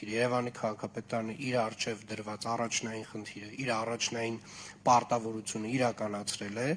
Երևանի քաղաքապետարանը իր առջև դրված առաջնային խնդիրը, իր առաջնային պարտավորությունը իրականացրել է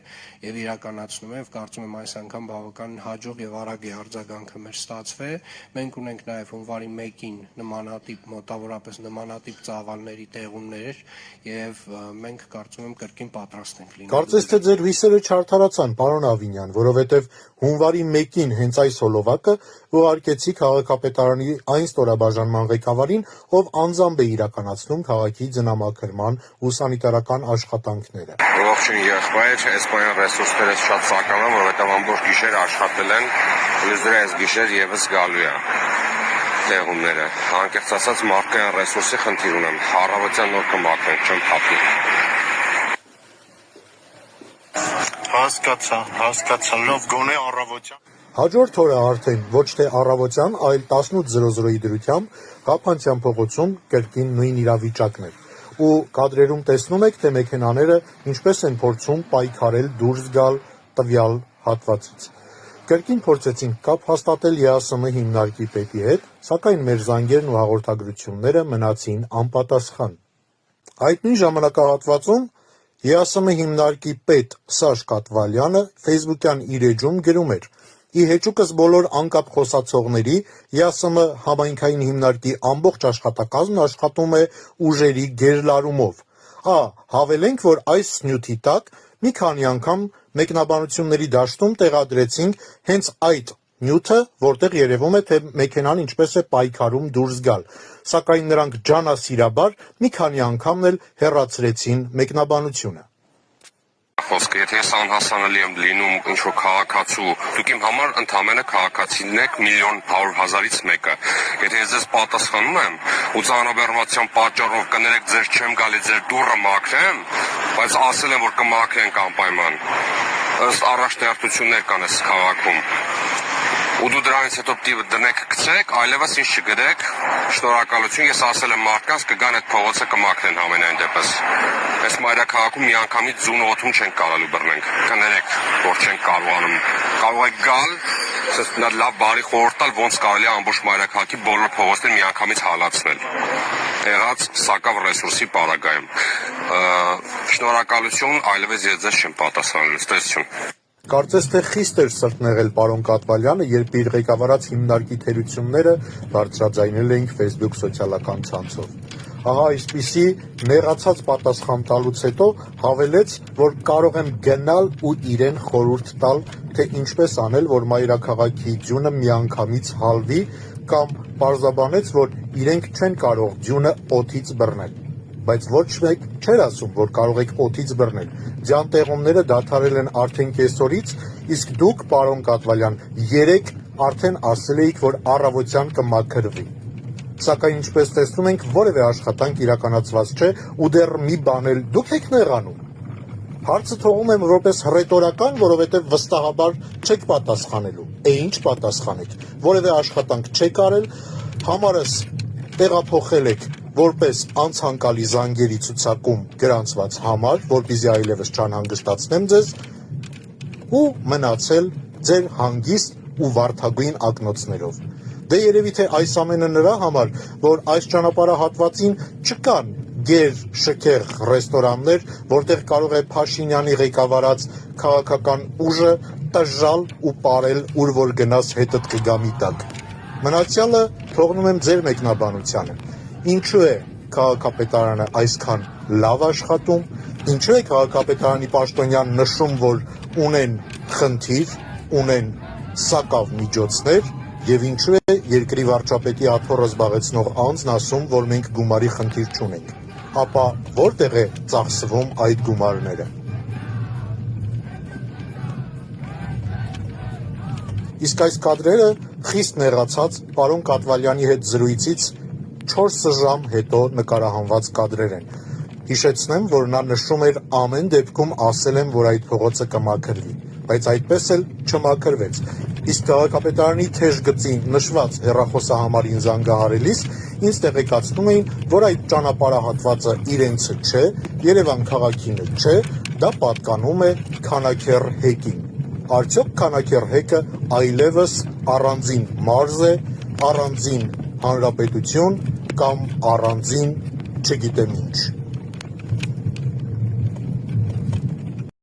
եւ իրականացնում է, եւ կարծում եմ այս անգամ բավականին հաջող եւ արագ է արձագանքը մեր ստացվել։ Մենք ունենք նաեւ հունվարի 1-ին նմանատիպ մոտավորապես նմանատիպ ծավալների տեղումներ եւ մենք կարծում եմ կրկին պատրաստ ենք լինելու։ Կարծես թե ձեր հույսերը չարդարացան, պարոն Ավինյան, որովհետեւ հունվարի 1-ին հենց այս հոլովակը ուղարկեցի քաղաքապետարանի այն ստորաբաժանման ղեկավարին, ով անձամբ է իրականացնում քաղաքի ձնամաքրման ու սանիտարական աշխատանքները։ Ողջույն եղբայր, այս բան ռեսուրսները շատ սակավ են, որովհետև ամբողջ գիշեր աշխատել են, plus դրա այս գիշեր եւս գալու է տեղումները։ Անկեղծ ասած մարդկային ռեսուրսի խնդիր ունեմ, առավոտյան նոր կմաքրենք, չեմ խափի։ Հասկացա, լավ գոնե առավոտյան։ Հաջորդ օրը արդեն ոչ թե առավոտյան, այլ 18:00-ի դրությամբ Ղափանցյան փողոցում կրկին նույն իրավիճակն էր։ Ու կադրերում տեսնում եք, թե մեքենաները ինչպես են փորձում պայքարել դուրս գալ տվյալ հատվածից։ Կրկին փորձեցինք կապ հաստատել ԵԱՍՄ հիմնարկի պետի հետ, սակայն մեր զանգերն ու հաղորդագրությունները մնացին անպատասխան։ Այդ նույն ժամանակահատվածում ԵԱՍՄ հիմնարկի պետ Սաշ Կատվալյանը Facebook-յան իր էջում գրում էր. «Ի հեճուկս բոլոր անկապ խոսացողների, ԵԱՍՄ համայնքային հիմնարկի ամբողջ աշխատակազմն աշխատում է ուժերի գերլարումով։ Հավելենք, որ այս նյութի տակ մի քանի անգամ մեկնաբանությունների դաշտում տեղադրեցինք հենց այդ նյութը, որտեղ երևում է, թե մեքենան ինչպես է պայքարում դուրս գալ, սակայն նրանք ջանասիրաբար մի քանի անգամն էլ հեռացրեցին մեկնաբանությունը»։ Խոսքը, եթե ես անհասանելի եմ լինում ինչ-որ քաղաքացու, դուք իմ համար ընդամենը քաղաքացին եք 1,100,000-ից մեկը։ Եթե ես ձեզ պատասխանում եմ ու ծանրաբեռնվածության պատճառով կներեք ձեզ չեմ գալի ձեր դուռը մաքրեմ, բայց ասել եմ, որ կմաքրենք անպայման։ Ըստ առաջնահերթություններ կան այս քաղաքում։ Ու դու դրանից հետո դնեք գցեք, այլևս ինձ չգրեք, շնորհակալություն, ես ասել եմ մարդկանց կգան այդ փողոցը կմաքրեն ամենայն դեպս։ Այս մայրաքաղաքում մի անգամից ձուն օդում չենք կարալու բռնենք, կներեք, որ չենք կարողանում։ Կարող եք գալ, լավ բարի խորհուրդ տալ, ոնց կարելի է ամբողջ մայրաքաղաքի բոլոր փողոցները մի անգամից հալածնել։ Եղած սակավ ռեսուրսի պարագայում։ Շնորհակալություն, այլևս ես ձեզ չեմ պատասխանելու, ստեսություն։ Կարծես թե խիստ էր սրտնեղել պարոն Կատվալյանը, երբ իր ղեկավարած հիմնարկի թերությունները բարձրաձայնել էինք Facebook սոցիալական ցանցով։ Ահա այսպիսի նեղացած պատասխան տալուց հետո հավելեց, որ կարող եմ գնալ ու իրեն խորհուրդ տալ, թե ինչպես անել, որ մայրաքաղաքի ձյունը միանգամից հալվի, կամ պարզաբանեց, որ իրենք չեն կարող ձյունը օդից բռնել։ Բայց ոչ մեկ չէր ասում, որ կարող եք օդից բռնել։ Ձյան տեղումները դադարել են արդեն կեսօրից, իսկ դուք, պարոն Կատվալյան, 3 արդեն ասել էիք, որ առավոտյան կմաքրվի։ Սակայն ինչպես տեսնում ենք, որևէ աշխատանք իրականացված չէ ու դեռ մի բան էլ դուք եք նեղանում։ Հարցը թողում եմ որպես ռետորական, որովհետև վստահաբար չեք պատասխանելու։ Ինչ պատասխանեք։ Որևէ աշխատանք չեք արել, համարս տեղափոխել եք որպես անցանկալի զանգերի ցուցակում գրանցված համար, որպեսզի այլևս չանհանգստացնեմ ձեզ, ու մնացել ձեր հանգիստ ու վարդագույն ակնոցներով։ Դե երևի թե այս ամենը նրա համար, որ այս ճանապարհահատվածին չկան գեր-շքեղ ռեստորաններ, որտեղ կարող է Փաշինյանի ղեկավարած քաղաքական ուժը տժժալ ու պարել, ուր որ գնաս հետդ կգա մի տակ։ Մնացյալը թողնում եմ ձեր մեկնաբանությանը։ Ինչու է քաղաքապետարանը այսքան լավ աշխատում, ինչու է քաղաքապետարանի պաշտոնյան նշում, որ ունեն խնդիր, ունեն սակավ միջոցներ, եւ ինչու է երկրի վարչապետի աթոռը զբաղեցնող անձն ասում, որ մենք գումարի խնդիր չունենք, ապա որտեղ է ծախսվում այդ գումարները։ Իսկ այս կադրերը խիստ նեղացած պարոն Կատվալյանի հետ զրույցից 4 ժամ հետո նկարահանված կադրեր են։ Հիշեցնեմ, որ նա նշում էր ամեն դեպքում ասել եմ, որ այդ փողոցը կմաքրվի, բայց այդպես էլ չմաքրվեց։ Իսկ քաղաքապետարանի թեժ գծի նշված հեռախոսահամարին զանգահարելիս ինձ տեղեկացնում էին, որ այդ ճանապարհահատվածը իրենցը չէ, Երևան քաղաքինը չէ, դա պատկանում է Քանաքեռ հեկին։ Արդյոք Քանաքեռ հեկը այլևս առանձին մարզ է, առանձին հանրապետություն, կամ առանձին, չգիտեմ ինչ։